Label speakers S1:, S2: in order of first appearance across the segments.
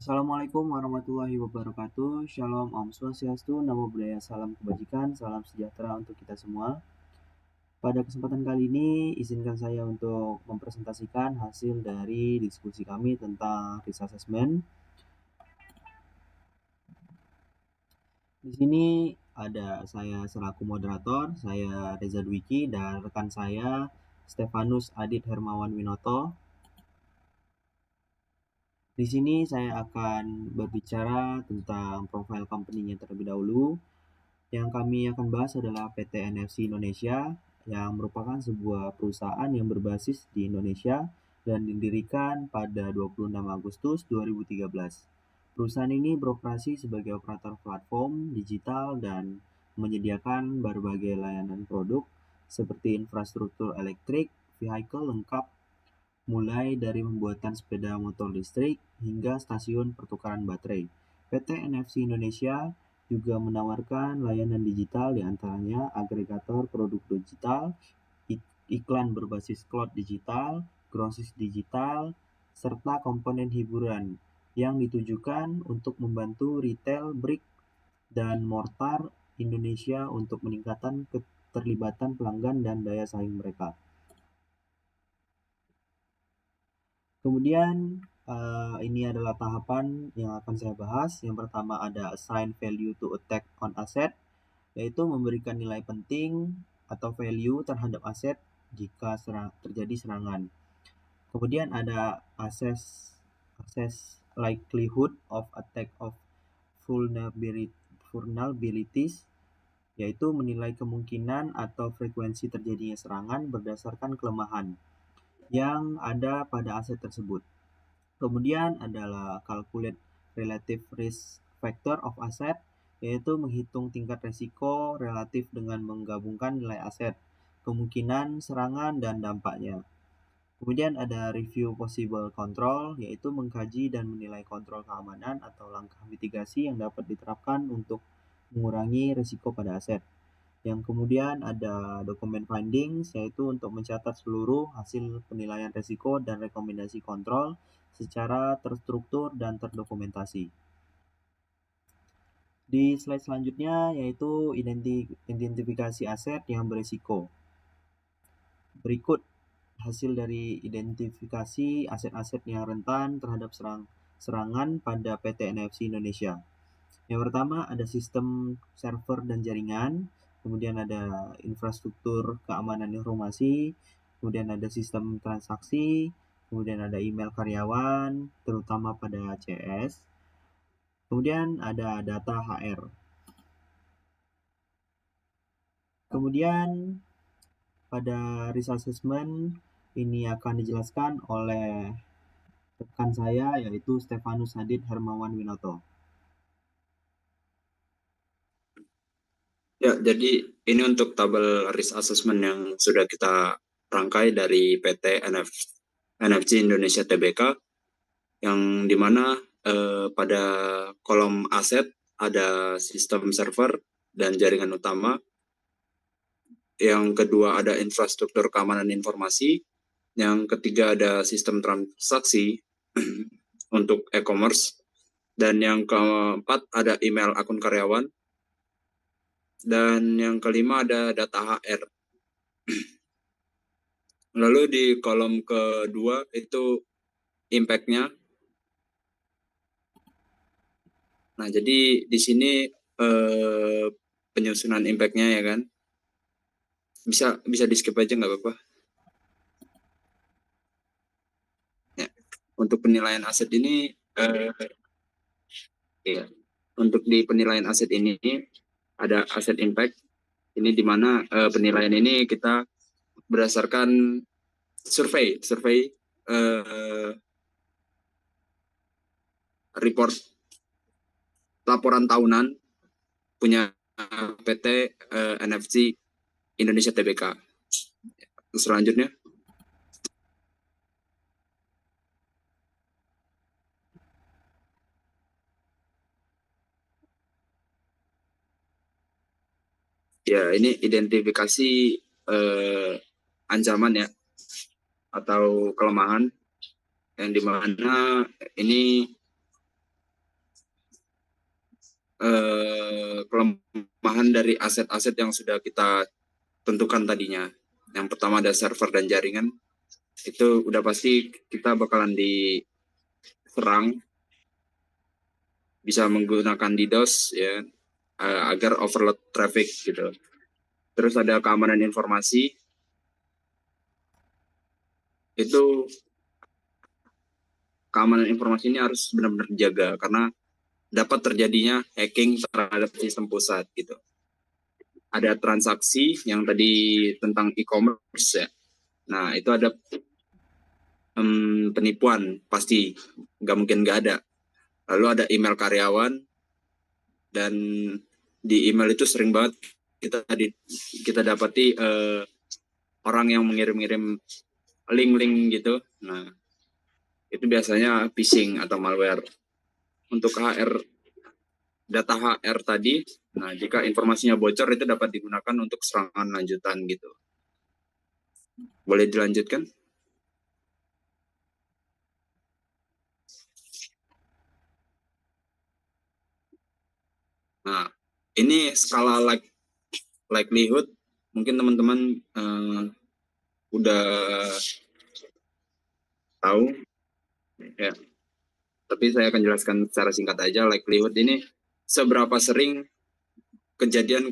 S1: Assalamualaikum warahmatullahi wabarakatuh. Shalom, Om Swastiastu, Namo Buddhaya, salam kebajikan, salam sejahtera untuk kita semua. Pada kesempatan kali ini, izinkan saya untuk mempresentasikan hasil dari diskusi kami tentang risk assessment. Di sini ada saya selaku moderator, saya Reza Dwiki, dan rekan saya Stefanus Adit Hermawan Winoto. Di sini saya akan berbicara tentang profil company-nya terlebih dahulu. Yang kami akan bahas adalah PT NFC Indonesia, yang merupakan sebuah perusahaan yang berbasis di Indonesia dan didirikan pada 26 Agustus 2013. Perusahaan ini beroperasi sebagai operator platform digital dan menyediakan berbagai layanan produk seperti infrastruktur elektrik, vehicle lengkap, mulai dari pembuatan sepeda motor listrik hingga stasiun pertukaran baterai. PT NFC Indonesia juga menawarkan layanan digital diantaranya agregator produk digital, iklan berbasis cloud digital, grosis digital, serta komponen hiburan yang ditujukan untuk membantu retail brick dan mortar Indonesia untuk meningkatkan keterlibatan pelanggan dan daya saing mereka. Kemudian ini adalah tahapan yang akan saya bahas. Yang pertama ada assign value to attack on asset, yaitu memberikan nilai penting atau value terhadap aset jika terjadi serangan. Kemudian ada assess likelihood of attack of vulnerabilities, yaitu menilai kemungkinan atau frekuensi terjadinya serangan berdasarkan kelemahan yang ada pada aset tersebut. Kemudian adalah calculate relative risk factor of asset, yaitu menghitung tingkat risiko relatif dengan menggabungkan nilai aset, kemungkinan serangan, dan dampaknya. Kemudian ada review possible control, yaitu mengkaji dan menilai kontrol keamanan atau langkah mitigasi yang dapat diterapkan untuk mengurangi risiko pada aset. Yang kemudian ada dokumen findings, yaitu untuk mencatat seluruh hasil penilaian risiko dan rekomendasi kontrol secara terstruktur dan terdokumentasi. Di slide selanjutnya yaitu identifikasi aset yang berisiko. Berikut hasil dari identifikasi aset-aset yang rentan terhadap serangan pada PT NFC Indonesia. Yang pertama ada sistem server dan jaringan, kemudian ada infrastruktur keamanan informasi, kemudian ada sistem transaksi, kemudian ada email karyawan, terutama pada CS, kemudian ada data HR. Kemudian pada risk assessment ini akan dijelaskan oleh rekan saya yaitu Stefanus Adit Hermawan Winoto.
S2: Ya, jadi ini untuk tabel risk assessment yang sudah kita rangkai dari PT NFC Indonesia Tbk, yang dimana pada kolom aset ada sistem server dan jaringan utama. Yang kedua ada infrastruktur keamanan informasi. Yang ketiga ada sistem transaksi untuk e-commerce. Dan yang keempat ada email akun karyawan. Dan yang kelima ada data HR. Lalu di kolom kedua itu impact-nya. Nah, jadi di sini penyusunan impact-nya ya kan. Bisa di skip aja nggak apa-apa. Ya, untuk penilaian aset ini ya, untuk di penilaian aset ini ada aset impact. Ini di mana penilaian ini kita berdasarkan survei report laporan tahunan punya PT NFC Indonesia Tbk. Selanjutnya. Ya, ini identifikasi ancaman ya atau kelemahan yang dimana ini kelemahan dari aset-aset yang sudah kita tentukan tadinya. Yang pertama ada server dan jaringan. Itu udah pasti kita bakalan diserang, bisa menggunakan DDoS ya, agar overload traffic gitu. Terus ada keamanan informasi, itu keamanan informasi ini harus benar-benar dijaga karena dapat terjadinya hacking terhadap sistem pusat gitu. Ada transaksi yang tadi tentang e-commerce ya. Nah itu ada penipuan pasti, nggak mungkin nggak ada. Lalu ada email karyawan, dan di email itu sering banget kita dapati orang yang mengirim-ngirim link-link gitu. Nah itu biasanya phishing atau malware. Untuk data HR tadi, nah jika informasinya bocor itu dapat digunakan untuk serangan lanjutan gitu. Boleh dilanjutkan? Nah, ini skala likelihood, mungkin teman-teman udah tahu ya. Tapi saya akan jelaskan secara singkat aja. Likelihood ini seberapa sering kejadian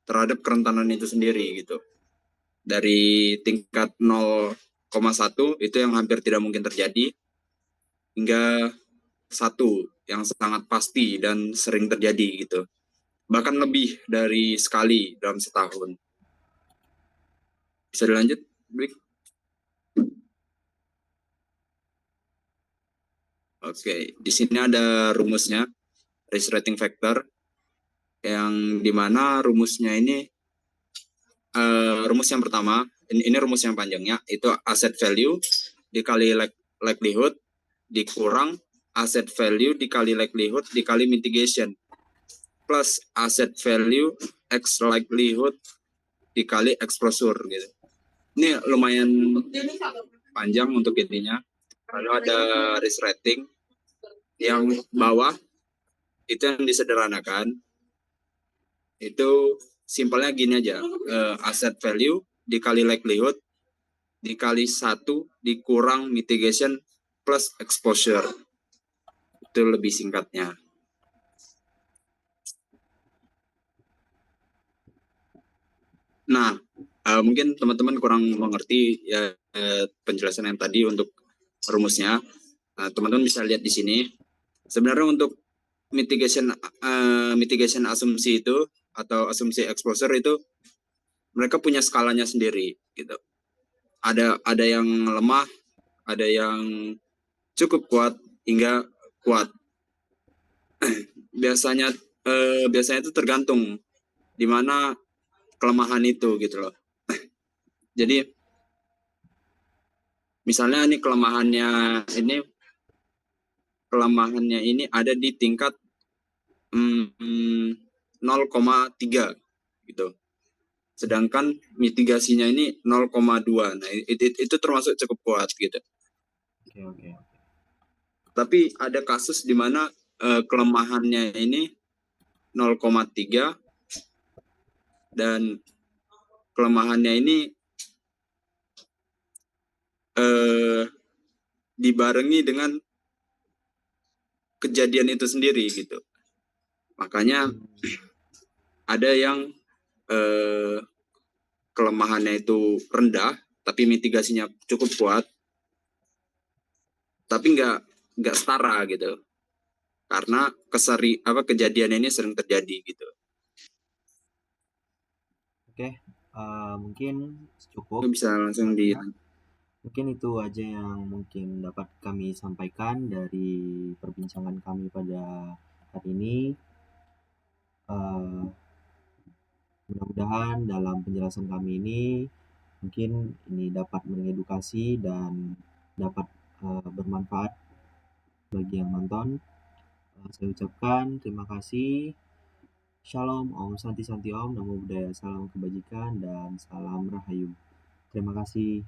S2: terhadap kerentanan itu sendiri gitu. Dari tingkat 0,1 itu yang hampir tidak mungkin terjadi, hingga 1 yang sangat pasti dan sering terjadi gitu. Bahkan lebih dari sekali dalam setahun. Bisa dilanjut, Blik? Oke, di sini ada rumusnya, risk rating factor, yang dimana rumusnya ini, rumus yang pertama, ini rumus yang panjangnya, itu asset value dikali likelihood dikurang asset value dikali likelihood dikali mitigation plus asset value x likelihood dikali exposure gitu. Ini lumayan panjang untuk intinya. Lalu ada risk rating yang bawah itu yang disederhanakan. Itu simpelnya gini aja, asset value dikali likelihood dikali 1 dikurang mitigation plus exposure. Itu lebih singkatnya. Nah, mungkin teman-teman kurang mengerti ya penjelasan yang tadi untuk rumusnya. Teman-teman bisa lihat di sini. Sebenarnya untuk mitigation asumsi itu atau asumsi exposure itu mereka punya skalanya sendiri gitu. Ada yang lemah, ada yang cukup kuat hingga kuat. biasanya itu tergantung di mana kelemahan itu gitu loh. Jadi misalnya ini kelemahannya ini ada di tingkat 0,3 gitu. Sedangkan mitigasinya ini 0,2. Nah, itu termasuk cukup kuat gitu.
S1: Oke.
S2: Tapi ada kasus di mana kelemahannya ini 0,3 dan kelemahannya ini dibarengi dengan kejadian itu sendiri gitu. Makanya ada yang kelemahannya itu rendah tapi mitigasinya cukup kuat, tapi nggak setara gitu. Karena kejadian ini sering terjadi gitu.
S1: Oke, mungkin cukup.
S2: Bisa langsung di.
S1: Mungkin itu aja yang mungkin dapat kami sampaikan dari perbincangan kami pada hari ini. Mudah-mudahan dalam penjelasan kami ini mungkin ini dapat mengedukasi dan dapat bermanfaat bagi yang nonton. Saya ucapkan terima kasih. Shalom, Om Santi Santi Om, Namo Buddhaya, salam kebajikan dan salam rahayu. Terima kasih.